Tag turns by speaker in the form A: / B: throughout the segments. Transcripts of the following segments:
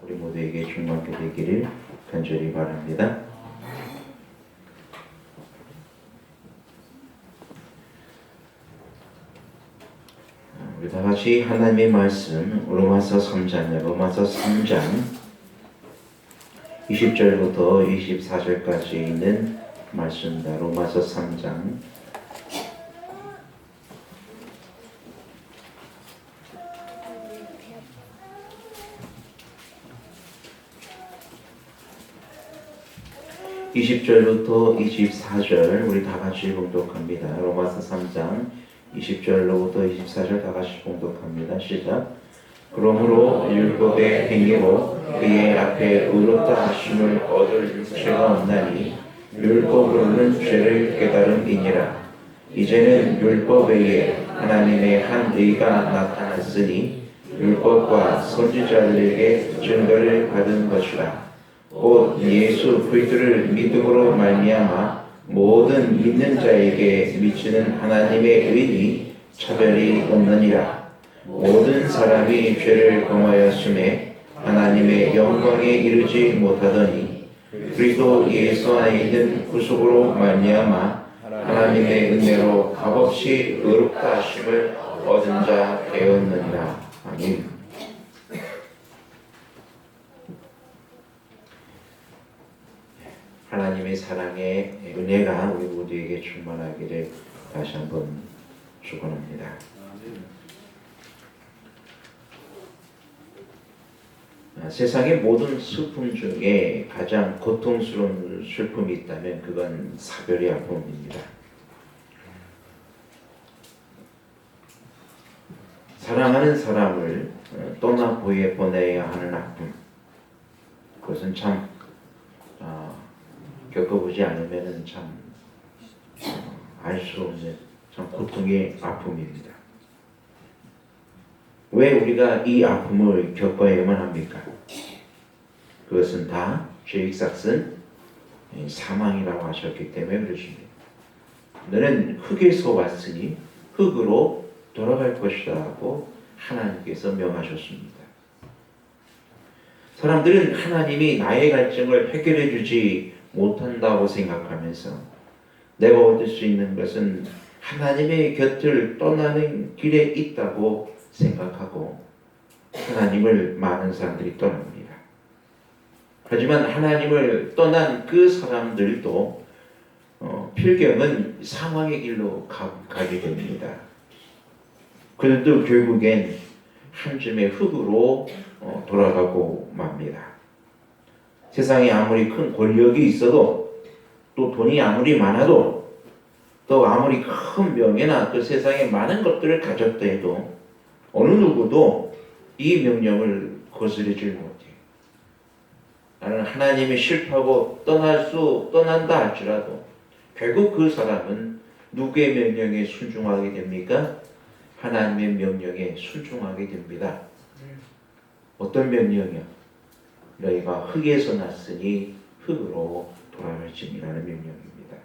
A: 우리 모두에게 충만케 되기를 간절히 바랍니다. 우리 다 같이 하나님의 말씀 로마서 3장 20절부터 24절까지 있는 말씀입니다. 로마서 3장 20절부터 24절 우리 다 같이 봉독합니다. 로마서 3장 20절로부터 24절 다 같이 봉독합니다. 시작. 그러므로 율법의 행위로 그의 앞에 의롭다 하심을 얻을 죄가 없나니 율법으로는 죄를 깨달음이니라. 이제는 율법 외에 하나님의 한 의가 나타났으니 율법과 선지자들에게 증거를 받은 것이라. 곧 예수 그리스도를 믿음으로 말미암아 모든 믿는 자에게 미치는 하나님의 의니 차별이 없느니라. 모든 사람이 죄를 범하였음에 하나님의 영광에 이르지 못하더니 그리스도 예수 안에 있는 구속으로 말미암아 하나님의 은혜로 값없이 의롭다 하심을 얻은 자 되었느니라. 아멘. 하나님의 사랑의 은혜가 우리 모두에게 충만하기를 다시 한번 축원합니다. 세상의 모든 슬픔 중에 가장 고통스러운 슬픔이 있다면 그건 사별의 아픔입니다. 사랑하는 사람을 떠나 보내야 하는 아픔, 그것은 참 겪어보지 않으면 참 알 수 없는 참 고통의 아픔입니다. 왜 우리가 이 아픔을 겪어야만 합니까? 그것은 다 죄의 삭은 사망이라고 하셨기 때문에 그렇습니다. 너는 흙에서 왔으니 흙으로 돌아갈 것이다 하고 하나님께서 명하셨습니다. 사람들은 하나님이 나의 갈증을 해결해 주지 못한다고 생각하면서 내가 얻을 수 있는 것은 하나님의 곁을 떠나는 길에 있다고 생각하고 하나님을 많은 사람들이 떠납니다. 하지만 하나님을 떠난 그 사람들도 필경은 사망의 길로 가게 됩니다. 그들도 결국엔 한 줌의 흙으로 돌아가고 맙니다. 세상에 아무리 큰 권력이 있어도 또 돈이 아무리 많아도 또 아무리 큰 명예나 또 세상에 많은 것들을 가졌다 해도 어느 누구도 이 명령을 거스르지 못해요. 나는 하나님이 싫다고 떠난다 할지라도 결국 그 사람은 누구의 명령에 순종하게 됩니까? 하나님의 명령에 순종하게 됩니다. 어떤 명령이요? 너희가 흙에서 났으니 흙으로 돌아갈지니라는 명령입니다.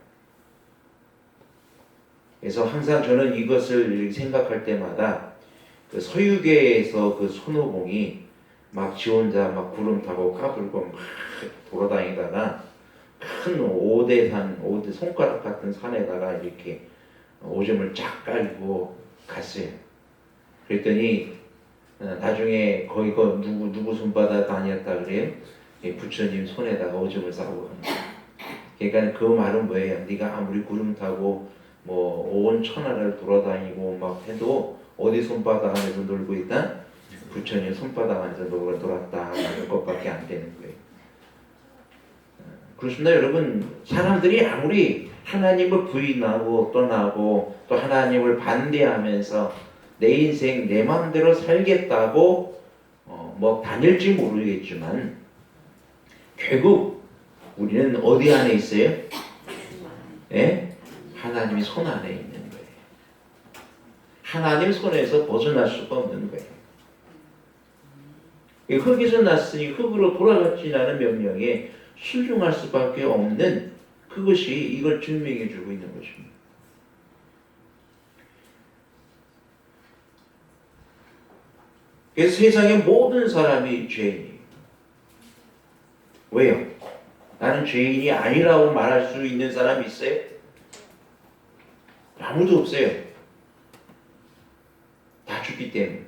A: 그래서 항상 저는 이것을 생각할 때마다 그 서유계에서 그 손오공이 막 지 혼자 막 구름 타고 까불고 막 돌아다니다가 큰 오대산, 손가락 같은 산에다가 이렇게 오줌을 쫙 깔고 갔어요. 그랬더니 나중에 거기 누구 손바닥 아니었다 그래요? 부처님 손에다가 오줌을 싸고 합니다. 그러니까 그 말은 뭐예요? 네가 아무리 구름 타고 뭐 온 천하를 돌아다니고 막 해도 어디 손바닥 안에서 놀고 있다? 부처님 손바닥 안에서 놀았다 하는 것밖에 안 되는 거예요. 그렇습니다. 여러분, 사람들이 아무리 하나님을 부인하고 떠나고 또 하나님을 반대하면서 내 인생 내 마음대로 살겠다고 뭐 다닐지 모르겠지만 결국 우리는 어디 안에 있어요? 예? 하나님의 손 안에 있는 거예요. 하나님 손에서 벗어날 수가 없는 거예요. 흙에서 났으니 흙으로 돌아갔지라는 명령에 순종할 수밖에 없는 그것이 이걸 증명해 주고 있는 것입니다. 그래서 세상의 모든 사람이 죄인이에요. 왜요? 나는 죄인이 아니라고 말할 수 있는 사람이 있어요? 아무도 없어요. 다 죽기 때문에.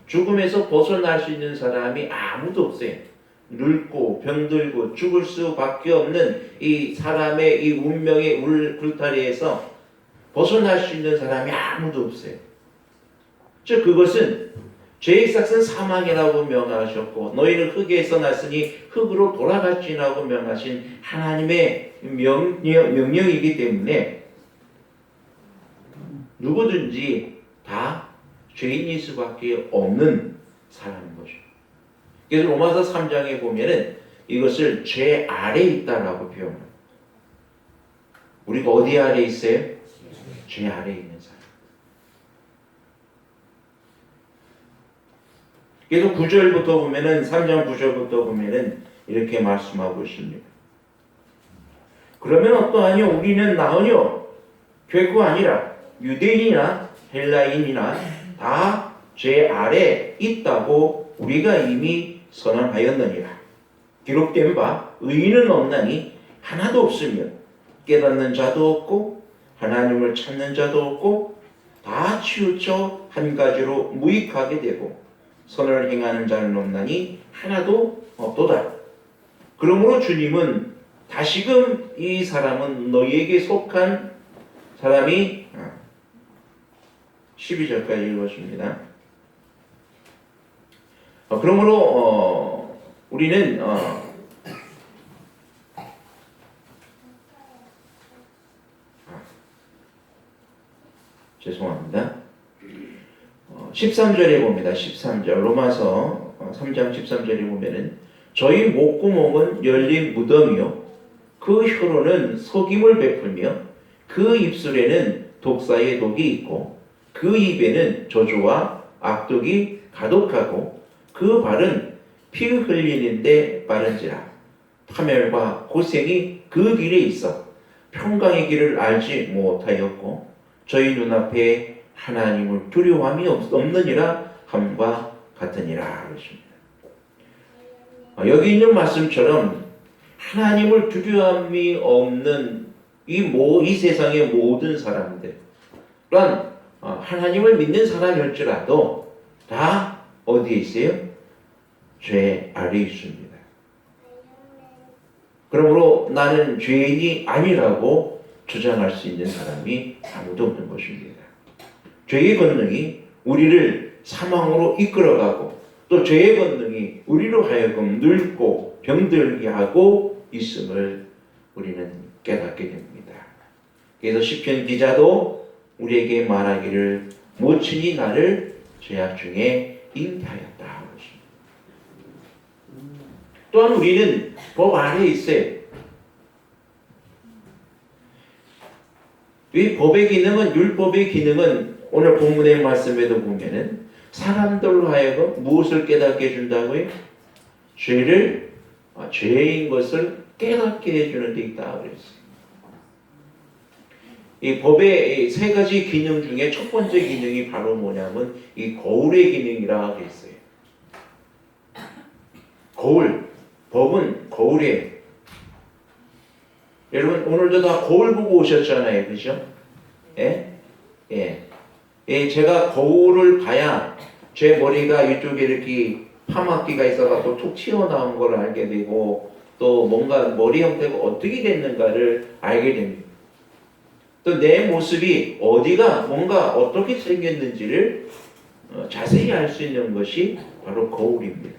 A: 죽음에서 벗어날 수 있는 사람이 아무도 없어요. 늙고 병들고 죽을 수밖에 없는 이 사람의 이 운명의 울타리에서 벗어날 수 있는 사람이 아무도 없어요. 즉 그것은 죄의 삭은 사망이라고 명하셨고 너희는 흙에서 났으니 흙으로 돌아갈지라고 명하신 하나님의 명령이기 때문에 누구든지 다 죄인일 수밖에 없는 사람인 거죠. 그래서 로마서 3장에 보면은 이것을 죄 아래에 있다라고 표현합니다. 우리가 어디 아래에 있어요? 죄 아래에 있는 사람. 그래서 9절부터 보면은 3장 9절부터 보면은 이렇게 말씀하고 있습니다. 그러면 어떠하뇨? 우리는 나으뇨? 결코 아니라 유대인이나 헬라인이나 다 죄 아래 있다고 우리가 이미 선언하였느니라. 기록된 바 의인은 없나니 하나도 없으며 깨닫는 자도 없고 하나님을 찾는 자도 없고 다 치우쳐 한 가지로 무익하게 되고 선을 행하는 자는 없나니 하나도 없도다. 그러므로 주님은 다시금 이 사람은 너희에게 속한 사람이 12절까지 읽어줍니다. 그러므로 우리는 죄송합니다. 13절에 봅니다. 13절 로마서 3장 13절에 보면은 저희 목구멍은 열린 무덤이요 그 혀로는 속임을 베풀며 그 입술에는 독사의 독이 있고 그 입에는 저주와 악독이 가득하고 그 발은 피 흘리는데 빠른지라 파멸과 고생이 그 길에 있어 평강의 길을 알지 못하였고 저희 눈앞에 하나님을 두려워함이 없느니라 함과 같으니라 그러십니다. 여기 있는 말씀처럼 하나님을 두려움이 없는 이 세상의 모든 사람들 또한 하나님을 믿는 사람일지라도 다 어디에 있어요? 죄 아래에 있습니다. 그러므로 나는 죄인이 아니라고 주장할 수 있는 사람이 아무도 없는 것입니다. 죄의 권능이 우리를 사망으로 이끌어가고 또 죄의 권능이 우리로 하여금 늙고 병들게 하고 있음을 우리는 깨닫게 됩니다. 그래서 시편 기자도 우리에게 말하기를 모친이 나를 죄악 중에 잉태하였다. 또한 우리는 법 아래에 있어요. 이 법의 기능은 율법의 기능은 오늘 본문의 말씀에도 보면은 사람들로 하여금 무엇을 깨닫게 해준다고요? 죄인 것을 깨닫게 해주는 데 있다 그랬어요. 이 법의 세 가지 기능 중에 첫 번째 기능이 바로 뭐냐면 이 거울의 기능이라 그랬어요. 거울, 법은 거울이에요. 여러분 오늘도 다 거울 보고 오셨잖아요, 그죠? 예? 예. 예, 제가 거울을 봐야 제 머리가 이쪽에 이렇게 파마기가 있어서 툭 튀어나온 걸 알게 되고 또 뭔가 머리 형태가 어떻게 됐는가를 알게 됩니다. 또 내 모습이 어디가 뭔가 어떻게 생겼는지를 자세히 알 수 있는 것이 바로 거울입니다.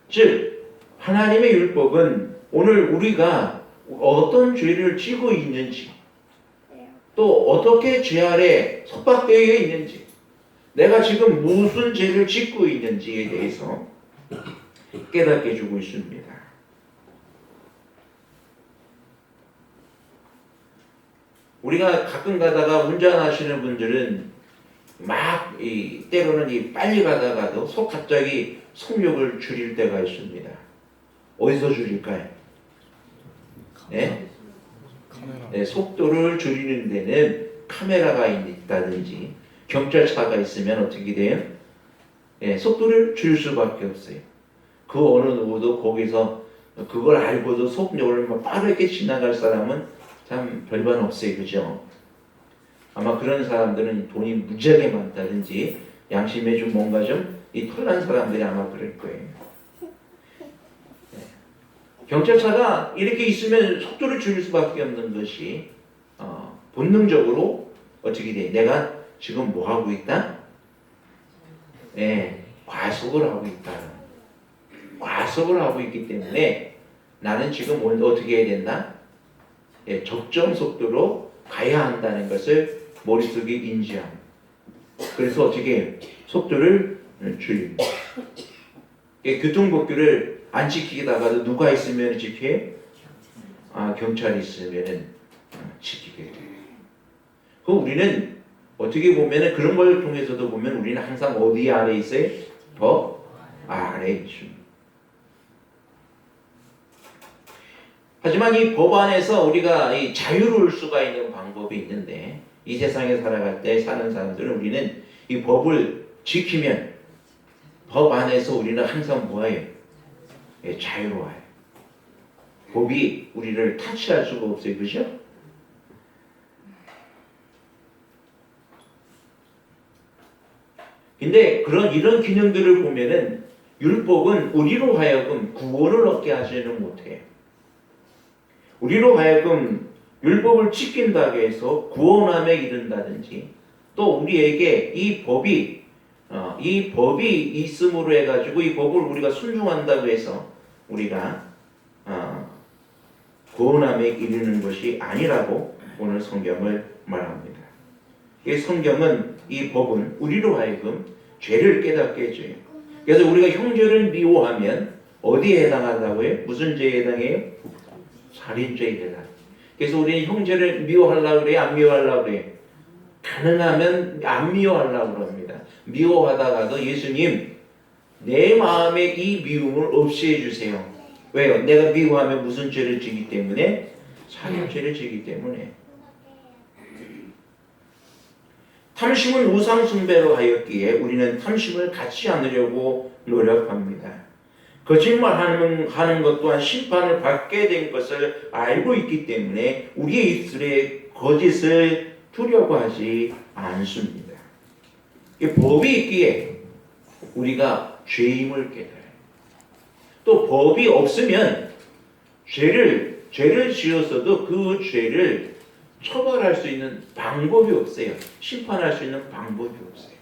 A: 즉 하나님의 율법은 오늘 우리가 어떤 죄를 지고 있는지 또 어떻게 죄 아래 속박되어 있는지 내가 지금 무슨 죄를 짓고 있는지에 대해서 깨닫게 해주고 있습니다. 우리가 가끔 가다가 운전하시는 분들은 막 때로는 빨리 가다가도 갑자기 속력을 줄일 때가 있습니다. 어디서 줄일까요? 네? 네, 속도를 줄이는 데는 카메라가 있다든지 경찰차가 있으면 어떻게 돼요? 네, 속도를 줄일 수밖에 없어요. 그 어느 누구도 거기서 그걸 알고도 속력을 막 빠르게 지나갈 사람은 참 별반 없어요. 그죠? 아마 그런 사람들은 돈이 무지하게 많다든지 양심에 좀 뭔가 좀 이 털난 사람들이 아마 그럴 거예요. 경찰차가 이렇게 있으면 속도를 줄일 수밖에 없는 것이 본능적으로 어떻게 돼? 내가 지금 뭐 하고 있다? 과속을 하고 있다. 과속을 하고 있기 때문에 나는 지금 어떻게 해야 된다? 적정 속도로 가야 한다는 것을 머릿속에 인지함. 그래서 어떻게 속도를 줄입니다. 교통법규를 안 지키다가도 누가 있으면 지켜요? 경찰이 있으면 지키게 돼요. 그럼 우리는 어떻게 보면 그런 걸 통해서도 보면 우리는 항상 어디 아래 있어요? 법 아래 있습니다. 하지만 이 법 안에서 우리가 이 자유로울 수가 있는 방법이 있는데 이 세상에 살아갈 때 사는 사람들은 우리는 이 법을 지키면 법 안에서 우리는 항상 뭐예요? 자유로워요. 법이 우리를 타치할 수가 없어요. 그죠? 근데 이런 기능들을 보면은 율법은 우리로 하여금 구원을 얻게 하지는 못해요. 우리로 하여금 율법을 지킨다고 해서 구원함에 이른다든지 또 우리에게 이 법이 있음으로 해가지고 이 법을 우리가 순종한다고 해서 우리가 구원함에 이르는 것이 아니라고 오늘 성경을 말합니다. 이 성경은 이 법은 우리로 하여금 죄를 깨닫게 해줘요. 그래서 우리가 형제를 미워하면 어디에 해당한다고요? 무슨 죄에 해당해요? 살인죄에 해당. 그래서 우리는 형제를 미워하려고 그래요? 안 미워하려고 그래요? 가능하면 안 미워하려고 합니다. 미워하다가도 예수님 내 마음에 이 미움을 없애해 주세요. 왜요? 내가 미워하면 무슨 죄를 지기 때문에? 살인죄를 지기 때문에. 탐심은 우상 숭배로 하였기에 우리는 탐심을 갖지 않으려고 노력합니다. 거짓말하는 것 또한 심판을 받게 된 것을 알고 있기 때문에 우리의 입술에 거짓을 두려워하지 않습니다. 이 법이 있기에 우리가 죄임을 깨달아요. 또 법이 없으면 죄를 지었어도 그 죄를 처벌할 수 있는 방법이 없어요. 심판할 수 있는 방법이 없어요.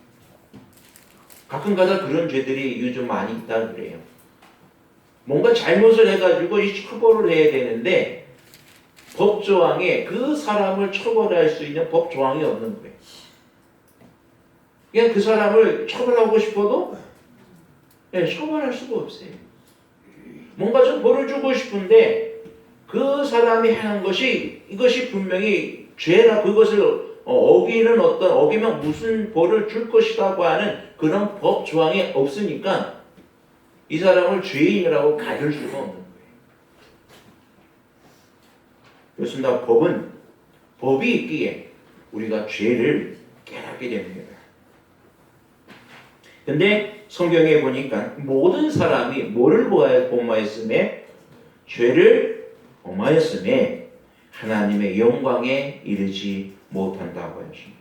A: 가끔가다 그런 죄들이 요즘 많이 있다 그래요. 뭔가 잘못을 해가지고 처벌을 해야 되는데 법조항에 그 사람을 처벌할 수 있는 법조항이 없는 거예요. 그냥 그 사람을 처벌하고 싶어도 처벌할 수가 없어요. 뭔가 좀 벌을 주고 싶은데 그 사람이 하는 것이 이것이 분명히 죄나 그것을 어기면 무슨 벌을 줄 것이라고 하는 그런 법 조항이 없으니까 이 사람을 죄인이라고 가릴 수가 없는 거예요. 그렇습니다. 법이 있기에 우리가 죄를 깨닫게 됩니다. 근데 성경에 보니까 모든 사람이 뭐를 범하였음에? 죄를 범하였음에 하나님의 영광에 이르지 못한다고 하십니다.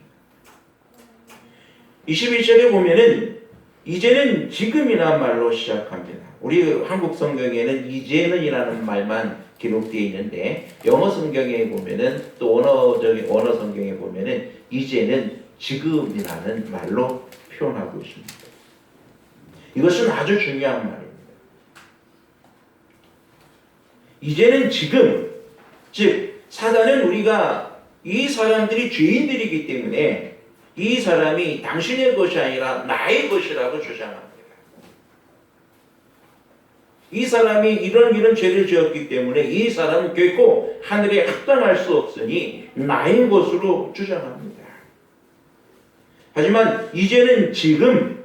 A: 21절에 보면은 이제는 지금이란 말로 시작합니다. 우리 한국 성경에는 이제는이라는 말만 기록되어 있는데 영어 성경에 보면은 또 언어 성경에 보면은 이제는 지금이라는 말로 표현하고 있습니다. 이것은 아주 중요한 말입니다. 이제는 지금, 즉 사단은 우리가 이 사람들이 죄인들이기 때문에 이 사람이 당신의 것이 아니라 나의 것이라고 주장합니다. 이 사람이 이런 죄를 지었기 때문에 이 사람은 결코 하늘에 합당할 수 없으니 나의 것으로 주장합니다. 하지만 이제는 지금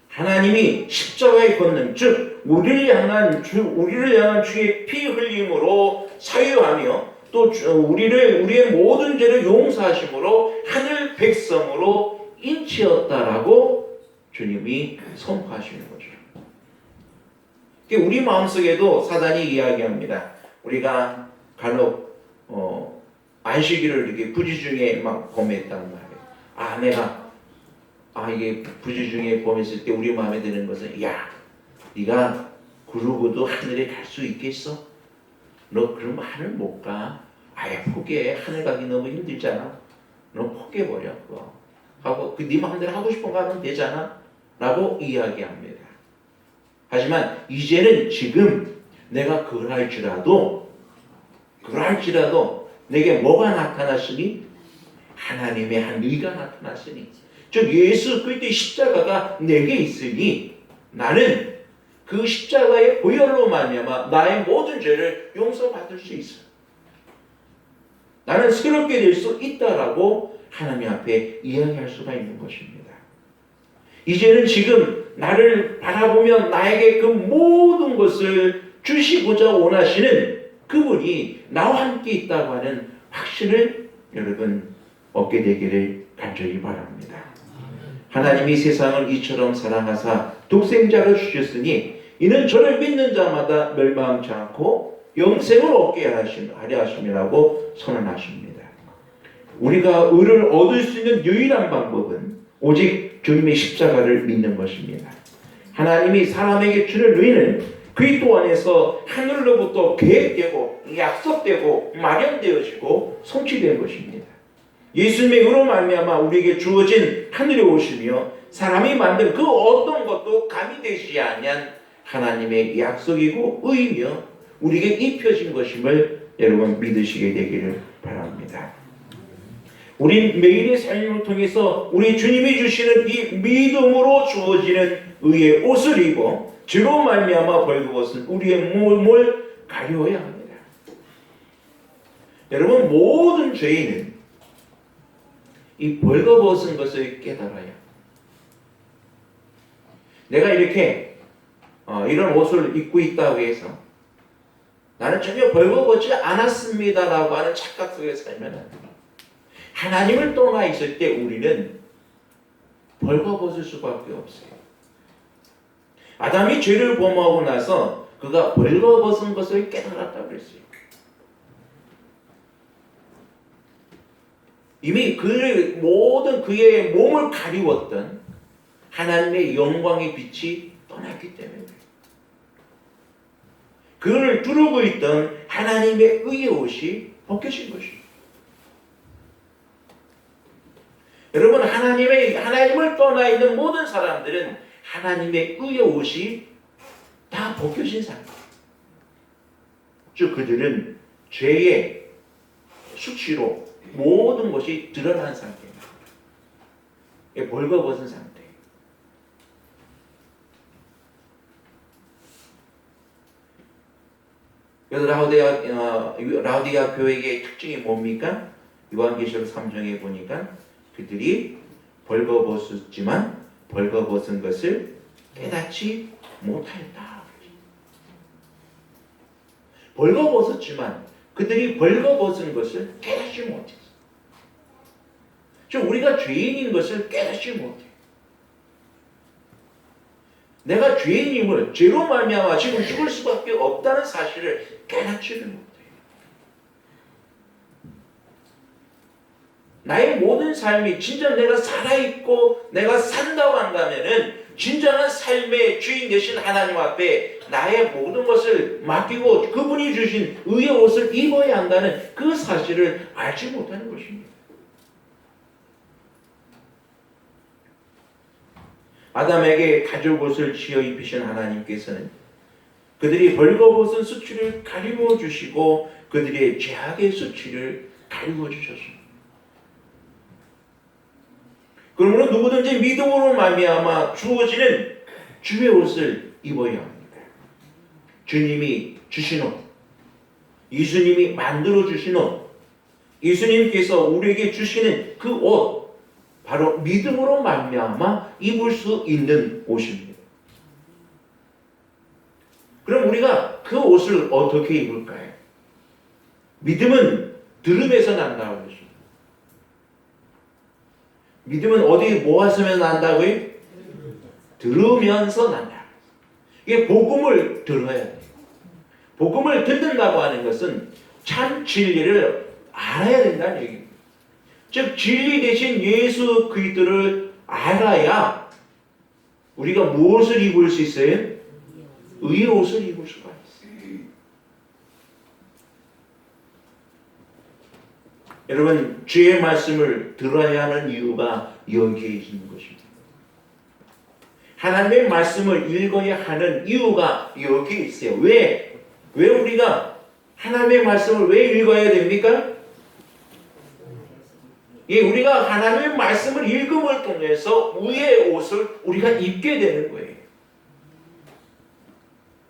A: 하나님이 십자가의 권능, 즉 우리를 향한 주의 피 흘림으로 사유하며 또 우리의 모든 죄를 용서하심으로 하늘 백성으로 인치었다라고 주님이 선포하시는 거죠. 우리 마음속에도 사단이 이야기합니다. 우리가 간혹 안식일을 이렇게 부지중에 막 범했단 말이에요. 내가 이게 부지중에 범했을 때 우리 마음에 드는 것은, 야, 네가 그러고도 하늘에 갈 수 있겠어? 너 그러면 하늘 못 가. 아예 포기해. 하늘 가기 너무 힘들잖아. 너 포기해버려. 그거 하고 네 마음대로 하고 싶은 거 하면 되잖아 라고 이야기합니다. 하지만 이제는 지금 내가 그럴지라도 내게 뭐가 나타났으니? 하나님의 한 의가 나타났으니, 즉 예수 그리스도의 십자가가 내게 있으니 나는 그 십자가의 보혈로 말미암아 나의 모든 죄를 용서받을 수 있어. 나는 새롭게 될 수 있다라고 하나님 앞에 이야기할 수가 있는 것입니다. 이제는 지금 나를 바라보며 나에게 그 모든 것을 주시고자 원하시는 그분이 나와 함께 있다고 하는 확신을 여러분 얻게 되기를 간절히 바랍니다. 하나님이 세상을 이처럼 사랑하사 독생자를 주셨으니 이는 저를 믿는 자마다 멸망치 않고 영생을 얻게 하려 하심이라고 선언하십니다. 우리가 의를 얻을 수 있는 유일한 방법은 오직 주님의 십자가를 믿는 것입니다. 하나님이 사람에게 주는 의는 그리스도 안에서 하늘로부터 계획되고 약속되고 마련되어지고 성취된 것입니다. 예수님의 의로 말미암아 우리에게 주어진 하늘에 오시며 사람이 만든 그 어떤 것도 감히 되지 아니한 하나님의 약속이고 의이며 우리에게 입혀진 것임을 여러분 믿으시게 되기를 바랍니다. 우린 매일의 삶을 통해서 우리 주님이 주시는 이 믿음으로 주어지는 의의 옷을 입어 주로 말미암아 벌거벗은 우리의 몸을 가려야 합니다. 여러분 모든 죄인은 이 벌거벗은 것을 깨달아야, 내가 이렇게 이런 옷을 입고 있다고 해서 나는 전혀 벌거벗지 않았습니다라고 하는 착각 속에 살면 안 됩니다. 하나님을 떠나 있을 때 우리는 벌거벗을 수밖에 없어요. 아담이 죄를 범하고 나서 그가 벌거벗은 것을 깨달았다고 그랬어요. 이미 모든 그의 몸을 가리웠던 하나님의 영광의 빛이 떠났기 때문에 그를 두르고 있던 하나님의 의의 옷이 벗겨진 것입니다. 여러분 하나님을 떠나 있는 모든 사람들은 하나님의 의의 옷이 다 벗겨진 상태. 즉 그들은 죄의 수치로 모든 것이 드러난 상태입니다. 벌거벗은 상태. 그래서 라우디아 교회의 특징이 뭡니까? 요한계시록 3장에 보니까 그들이 벌거벗었지만 벌거벗은 것을 깨닫지 못하였다. 벌거벗었지만 그들이 벌거벗은 것을 깨닫지 못했어. 즉 우리가 죄인인 것을 깨닫지 못해. 내가 죄인임을, 죄로 말미암아 지금 죽을 수밖에 없다는 사실을 깨닫지를 못해. 나의 모든 삶이 진짜 내가 살아있고 내가 산다고 한다면은 진정한 삶의 주인 되신 하나님 앞에 나의 모든 것을 맡기고 그분이 주신 의의 옷을 입어야 한다는 그 사실을 알지 못하는 것입니다. 아담에게 가죽옷을 지어 입히신 하나님께서는 그들이 벌거벗은 수치를 가리워 주시고 그들의 죄악의 수치를 가리워 주셨습니다. 그러므로 누구든지 믿음으로 말미암아 주어지는 주의 옷을 입어야 합니다. 주님이 주신 옷, 예수님이 만들어 주신 옷, 예수님께서 우리에게 주시는 그 옷, 바로 믿음으로 말미암아 입을 수 있는 옷입니다. 그럼 우리가 그 옷을 어떻게 입을까요? 믿음은 들음에서 난다고 그러죠. 믿음은 어디 모았으면 난다고요? 들으면서 난다. 이게 복음을 들어야 돼요. 복음을 듣는다고 하는 것은 참 진리를 알아야 된다는 얘기입니다. 즉 진리 대신 예수 그리스도를 알아야 우리가 무엇을 입을 수 있어요? 의의 옷을 입을 수가 있어요. 여러분 주의 말씀을 들어야 하는 이유가 여기에 있는 것입니다. 하나님의 말씀을 읽어야 하는 이유가 여기에 있어요. 왜 우리가 하나님의 말씀을 왜 읽어야 됩니까? 예, 우리가 하나님의 말씀을 읽음을 통해서 의의 옷을 우리가 입게 되는 거예요.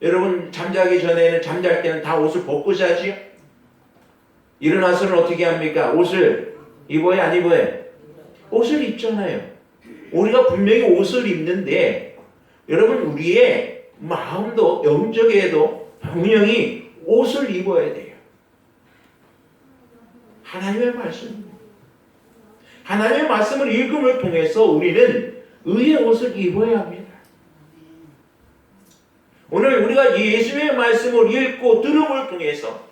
A: 여러분 잠자기 전에는 잠잘 때는 다 옷을 벗고 자지요? 일어나서는 어떻게 합니까? 옷을 입어야 안 입어야? 옷을 입잖아요. 우리가 분명히 옷을 입는데 여러분 우리의 마음도 영적에도 분명히 옷을 입어야 돼요. 하나님의 말씀. 하나님의 말씀을 읽음을 통해서 우리는 의의 옷을 입어야 합니다. 오늘 우리가 예수의 말씀을 읽고 들음을 통해서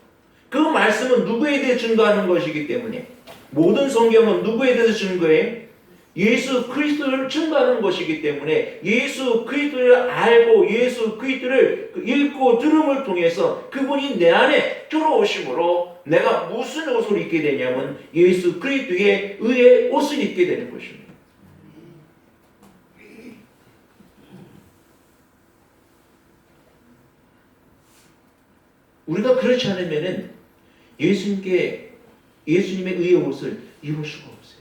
A: 그 말씀은 누구에 대해 증거하는 것이기 때문에 모든 성경은 누구에 대해서 증거해? 예수 그리스도를 증거하는 것이기 때문에 예수 그리스도를 알고 예수 그리스도를 읽고 들음을 통해서 그분이 내 안에 들어오심으로 내가 무슨 옷을 입게 되냐면 예수 그리스도의 의의 옷을 입게 되는 것입니다. 우리가 그렇지 않으면은 예수님의 의의 옷을 입을 수가 없어요.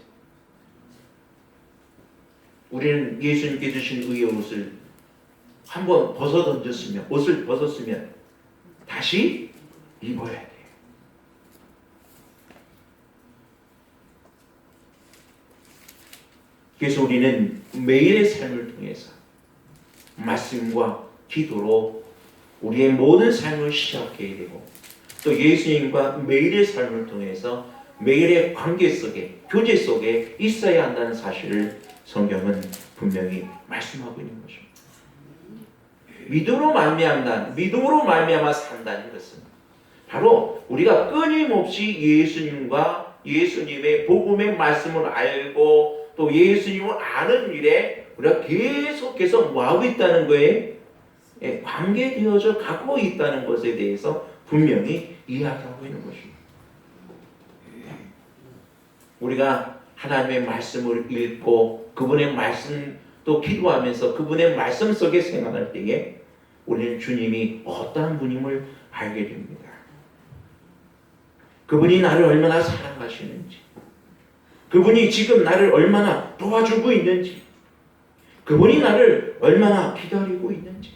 A: 우리는 예수님께 주신 의의 옷을 한번 옷을 벗었으면 다시 입어야 돼요. 그래서 우리는 매일의 삶을 통해서 말씀과 기도로 우리의 모든 삶을 시작해야 되고 또 예수님과 매일의 삶을 통해서 매일의 관계 속에 교제 속에 있어야 한다는 사실을 성경은 분명히 말씀하고 있는 것입니다. 믿음으로 말미암아 산다는 것은 바로 우리가 끊임없이 예수님과 예수님의 복음의 말씀을 알고 또 예수님을 아는 일에 우리가 계속해서 뭐하고 있다는 거예요? 관계되어져 가고 있다는 것에 대해서 분명히 이야기하고 있는 것입니다. 우리가 하나님의 말씀을 읽고 그분의 말씀 또 기도하면서 그분의 말씀 속에 생각할 때에 우리는 주님이 어떠한 분임을 알게 됩니다. 그분이 나를 얼마나 사랑하시는지, 그분이 지금 나를 얼마나 도와주고 있는지, 그분이 나를 얼마나 기다리고 있는지,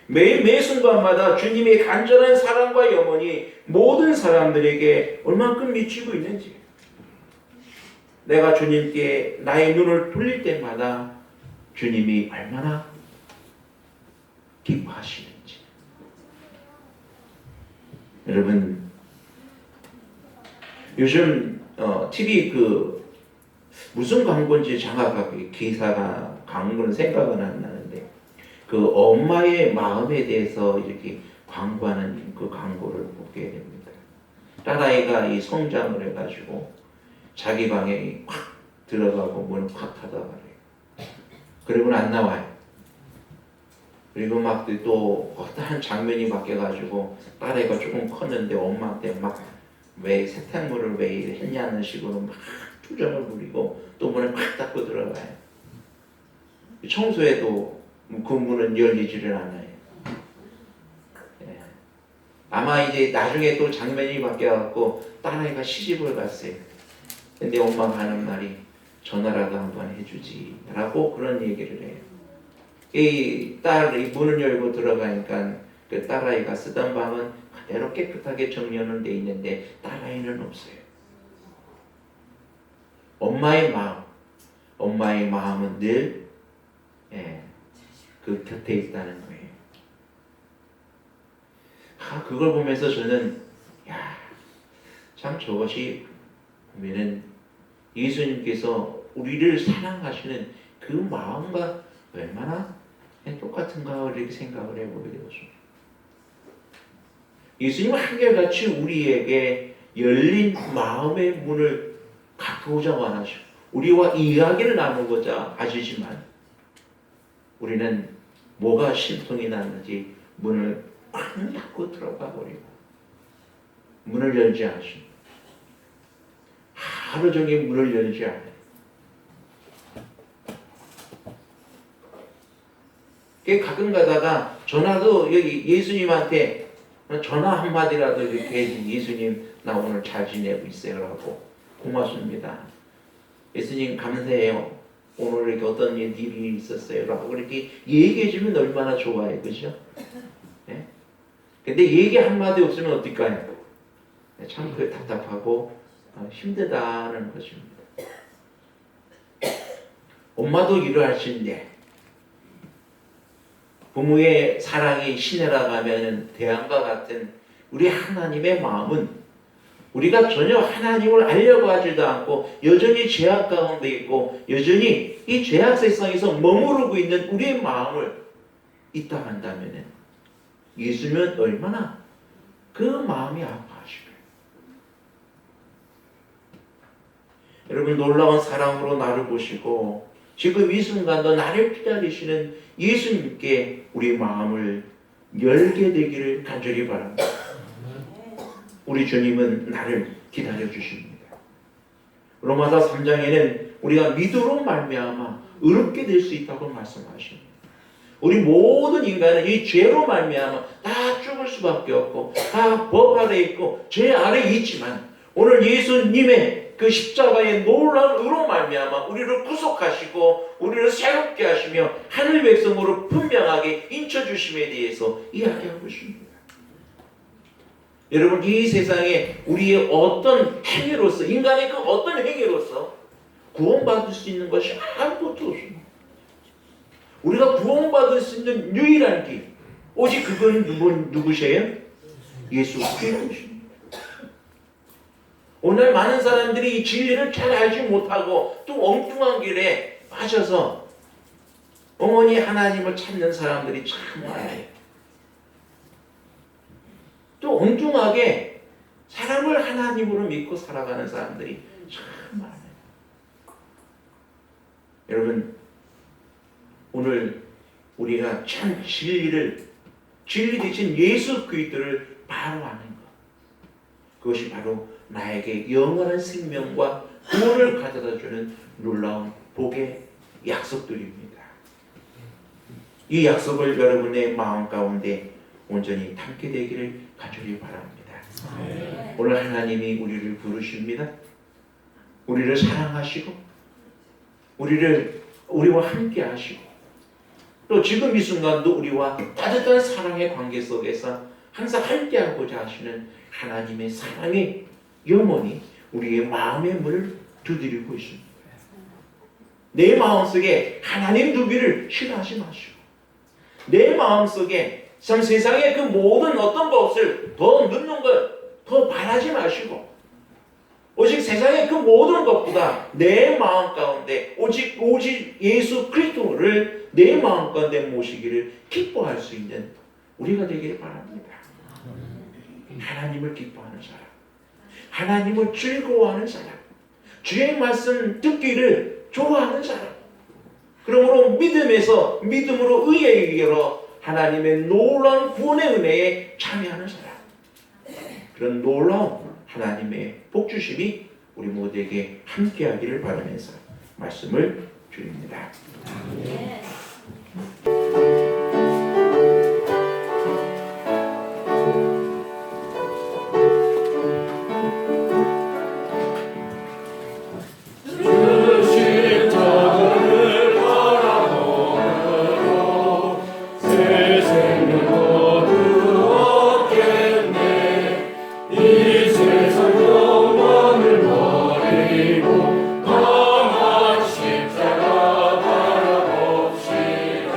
A: 매 순간마다 주님의 간절한 사랑과 영원히 모든 사람들에게 얼만큼 미치고 있는지, 내가 주님께 나의 눈을 돌릴 때마다 주님이 얼마나 기뻐하시는지. 여러분 요즘 TV 무슨 광고인지 정확하게 기사가 광고는 생각은 안 나는데 그 엄마의 마음에 대해서 이렇게 광고하는 그 광고를 보게 됩니다. 딸아이가 이 성장을 해가지고 자기 방에 확 들어가고 문을 확 닫아버려요. 그리고는 안 나와요. 그리고 막 또 어떠한 장면이 바뀌어가지고 딸아이가 조금 컸는데 엄마한테 막 왜 세탁물을 왜 했냐는 식으로 막 투정을 부리고 또 문을 팍 닫고 들어가요. 청소해도 그 문은 열리지를 않아요. 아마 이제 나중에 또 장면이 바뀌어갖고 딸아이가 시집을 갔어요. 근데 엄마가 하는 말이 전화라도 한번 해주지 라고 그런 얘기를 해요. 이 딸이 문을 열고 들어가니까 그 딸아이가 쓰던 방은 그대로 깨끗하게 정리는 돼 있는데 딸아이는 없어요. 엄마의 마음은 늘 그 곁에 있다는 거예요. 그걸 보면서 저는 참 저것이 보면은 예수님께서 우리를 사랑하시는 그 마음과 얼마나 똑같은가 이렇게 생각을 해보게 되었습니다. 예수님은 한결같이 우리에게 열린 마음의 문을 갖고자 원하시고 우리와 이야기를 나누고자 하시지만 우리는 뭐가 심통이 났는지 문을 꽉 닫고 들어가 버리고 문을 열지 않습니다. 하루 종일 문을 열지 않아요. 가끔 가다가 전화도 여기 예수님한테 전화 한마디라도 이렇게 해준 예수님 나 오늘 잘 지내고 있어요 라고 고맙습니다. 예수님 감사해요. 오늘 이렇게 어떤 일이 있었어요 라고 그렇게 얘기해주면 얼마나 좋아요. 그죠? 네? 근데 얘기 한마디 없으면 어떨까요? 참 그 답답하고 힘들다는 것입니다. 엄마도 일을 하시는데 부모의 사랑이 시내라 가면 대안과 같은 우리 하나님의 마음은 우리가 전혀 하나님을 알려고 하지도 않고 여전히 죄악 가운데 있고 여전히 이 죄악 세상에서 머무르고 있는 우리의 마음을 있다 한다면 예수님은 얼마나 그 마음이 아파하실까요? 여러분 놀라운 사랑으로 나를 보시고 지금 이 순간도 나를 기다리시는 예수님께 우리 마음을 열게 되기를 간절히 바랍니다. 우리 주님은 나를 기다려 주십니다. 로마서 3장에는 우리가 믿음으로 말미암아 의롭게 될 수 있다고 말씀하십니다. 우리 모든 인간은 이 죄로 말미암아 다 죽을 수밖에 없고 다 법 아래 있고 죄 아래 있지만 오늘 예수님의 그 십자가의 놀라운 의로 말미암아 우리를 구속하시고 우리를 새롭게 하시며 하늘 백성으로 분명하게 인쳐주심에 대해서 이야기하고 있습니다. 여러분 이 세상에 우리의 어떤 행위로서 인간의 그 어떤 행위로서 구원받을 수 있는 것이 아무것도 없습니다. 우리가 구원받을 수 있는 유일한 길 오직 그건 누구세요? 예수 그리스도십니다. 오늘 많은 사람들이 이 진리를 잘 알지 못하고 또 엉뚱한 길에 빠져서 어머니 하나님을 찾는 사람들이 참 많아요. 또 엉뚱하게 사람을 하나님으로 믿고 살아가는 사람들이 참 많아요. 여러분 오늘 우리가 참 진리 대신 예수 그리스도를 바로 아는 것 그것이 바로 나에게 영원한 생명과 구원을 가져다주는 놀라운 복의 약속들입니다. 이 약속을 여러분의 마음 가운데 온전히 담게 되기를 간절히 바랍니다. 오늘 하나님이 우리를 부르십니다. 우리를 사랑하시고 우리와 함께 하시고 또 지금 이 순간도 우리와 따뜻한 사랑의 관계 속에서 항상 함께하고자 하시는 하나님의 사랑의 영원히 우리의 마음의 문을 두드리고 있습니다. 내 마음속에 하나님 두기를 싫어하지 마시고 내 마음속에 참 세상의 그 모든 어떤 것을 더 넣는 것 더 바라지 마시고 오직 세상의 그 모든 것보다 내 마음 가운데 오직 예수 그리스도를 내 마음 가운데 모시기를 기뻐할 수 있는 우리가 되기를 바랍니다. 하나님을 기뻐하는 사람, 하나님을 즐거워하는 사람, 주의 말씀 듣기를 좋아하는 사람, 그러므로 믿음으로 의에 이르러 하나님의 놀라운 구원의 은혜에 참여하는 사람, 그런 놀라운 하나님의 복주심이 우리 모두에게 함께하기를 바라면서 말씀을 드립니다.
B: 십자가 바라봅시다.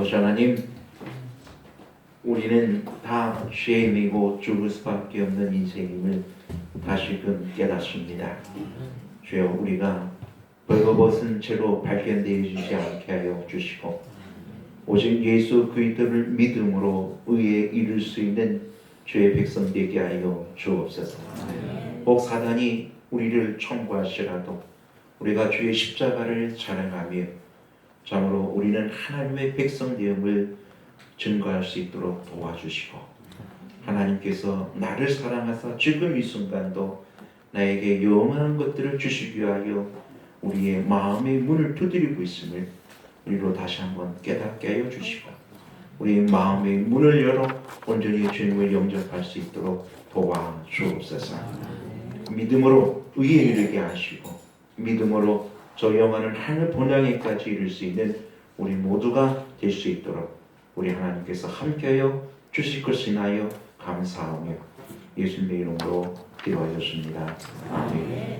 A: 아버지 하나님, 우리는 다 죄인이고 죽을 수밖에 없는 인생임을 다시금 깨닫습니다. 주여, 우리가 벌거벗은 채로 발견되어 주지 않게 하여 주시고 오직 예수 그리스도를 믿음으로 의에 이를 수 있는 주의 백성 되게 하여 주옵소서. 혹 사단이 우리를 청구하시라도 우리가 주의 십자가를 자랑하며 참으로 우리는 하나님의 백성 되음을 증거할 수 있도록 도와주시고, 하나님께서 나를 사랑하사 지금 이 순간도 나에게 영원한 것들을 주시기 위하여 우리의 마음의 문을 두드리고 있음을 우리로 다시 한번 깨닫게 하여 주시고, 우리의 마음의 문을 열어 온전히 주님을 영접할 수 있도록 도와주옵소서. 믿음으로 의에 이르게 하시고 믿음으로 저 영원한 하늘 본향에까지 이룰 수 있는 우리 모두가 될 수 있도록 우리 하나님께서 함께하여 주실 것을 인하여 감사하며 예수님의 이름으로 기도하였습니다. 아멘.